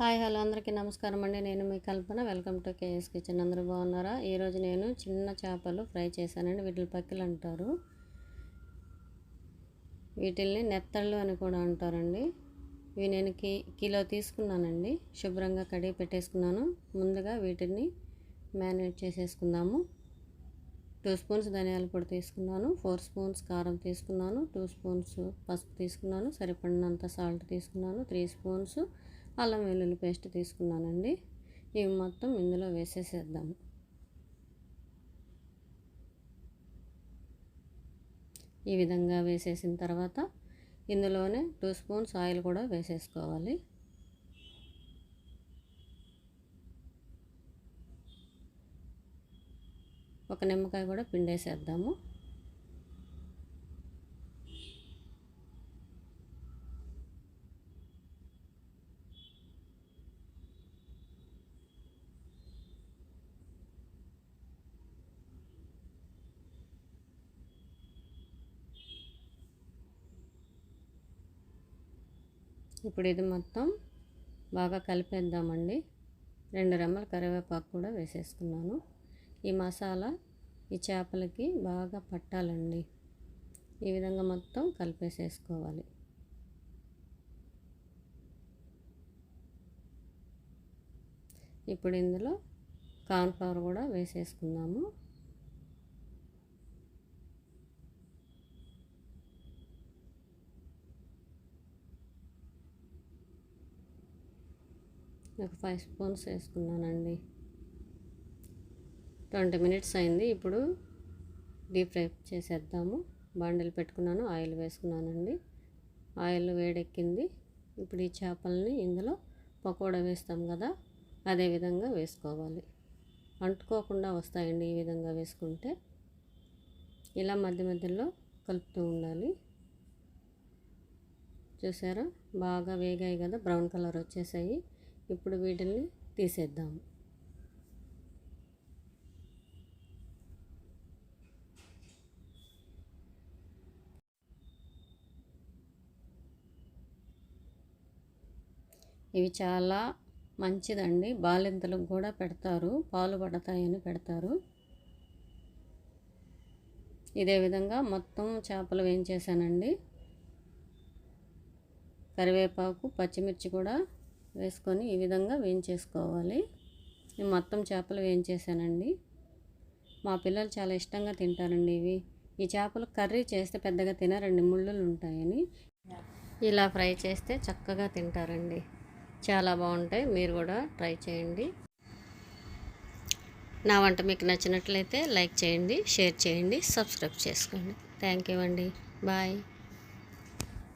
Hi hello అందరికీ నమస్కారం అండి. నేను మీ Kalpana. Welcome to K S kitchen. అందరూ బాగున్నారా? ఈరోజు నేను చిన్న చేపలు ఫ్రై చేశానండి. వీటిని పక్కిలు అంటారు. వీటిల్ని నెత్తళ్ళు అని కూడా అంటారండి. ఇవి నేను కిలో తీసుకున్నానండి. శుభ్రంగా కడిగి పెట్టేసుకున్నాను. ముందుగా వీటిని మ్యారినేట్ చేసేసుకుందాము. 2 స్పూన్స్ ధనియాల పొడి తీసుకున్నాను, 4 స్పూన్స్ కారం తీసుకున్నాను, 2 స్పూన్స్ పసుపు తీసుకున్నాను, సరిపడినంత సాల్ట్ తీసుకున్నాను, 3 స్పూన్స్ అల్లం వెల్లుల్లి పేస్ట్ తీసుకున్నానండి. ఇవి మొత్తం ఇందులో వేసేసేద్దాము. ఈ విధంగా వేసేసిన తర్వాత ఇందులోనే 2 స్పూన్స్ ఆయిల్ కూడా వేసేసుకోవాలి. ఒక నిమ్మకాయ కూడా పిండేసేద్దాము. ఇప్పుడు ఇది మొత్తం బాగా కలిపేద్దామండి. 2 రెమ్మల కరివేపాకు కూడా వేసేసుకున్నాను. ఈ మసాలా ఈ చేపలకి బాగా పట్టాలండి. ఈ విధంగా మొత్తం కలిపేసేసుకోవాలి. ఇప్పుడు ఇందులో కార్న్‌ఫ్లవర్ కూడా వేసేసుకుందాము. ఒక 5 స్పూన్స్ వేసుకున్నానండి. 20 మినిట్స్ అయింది. ఇప్పుడు డీప్ ఫ్రై చేసేద్దాము. బాండిల్ పెట్టుకున్నాను, ఆయిల్ వేసుకున్నానండి. ఆయిల్ వేడెక్కింది. ఇప్పుడు ఈ చేపల్ని ఇందులో పకోడా వేస్తాం కదా, అదే విధంగా వేసుకోవాలి. అంటుకోకుండా వస్తాయండి ఈ విధంగా వేసుకుంటే. ఇలా మధ్య మధ్యలో కలుపుతూ ఉండాలి. చూసారా, బాగా వేగాయి కదా, బ్రౌన్ కలర్ వచ్చేసాయి. ఇప్పుడు వీటిని తీసేద్దాము. ఇవి చాలా మంచిదండి. బాలింతలకు కూడా పెడతారు, పాలు పడతాయని పెడతారు. ఇదే విధంగా మొత్తం చేపలు వేయించేసానండి. కరివేపాకు, పచ్చిమిర్చి కూడా వేసుకొని ఈ విధంగా వేయించేసుకోవాలి. నేను మొత్తం చేపలు వేయించేసానండి. మా పిల్లలు చాలా ఇష్టంగా తింటారండి ఇవి. ఈ చేపలు కర్రీ చేస్తే పెద్దగా తినరండి, ముళ్ళులు ఉంటాయని. ఇలా ఫ్రై చేస్తే చక్కగా తింటారండి. చాలా బాగుంటాయి. మీరు కూడా ట్రై చేయండి. నా వంట మీకు నచ్చినట్లయితే లైక్ చేయండి, షేర్ చేయండి, సబ్స్క్రైబ్ చేసుకోండి. థ్యాంక్ యూ అండి. బాయ్.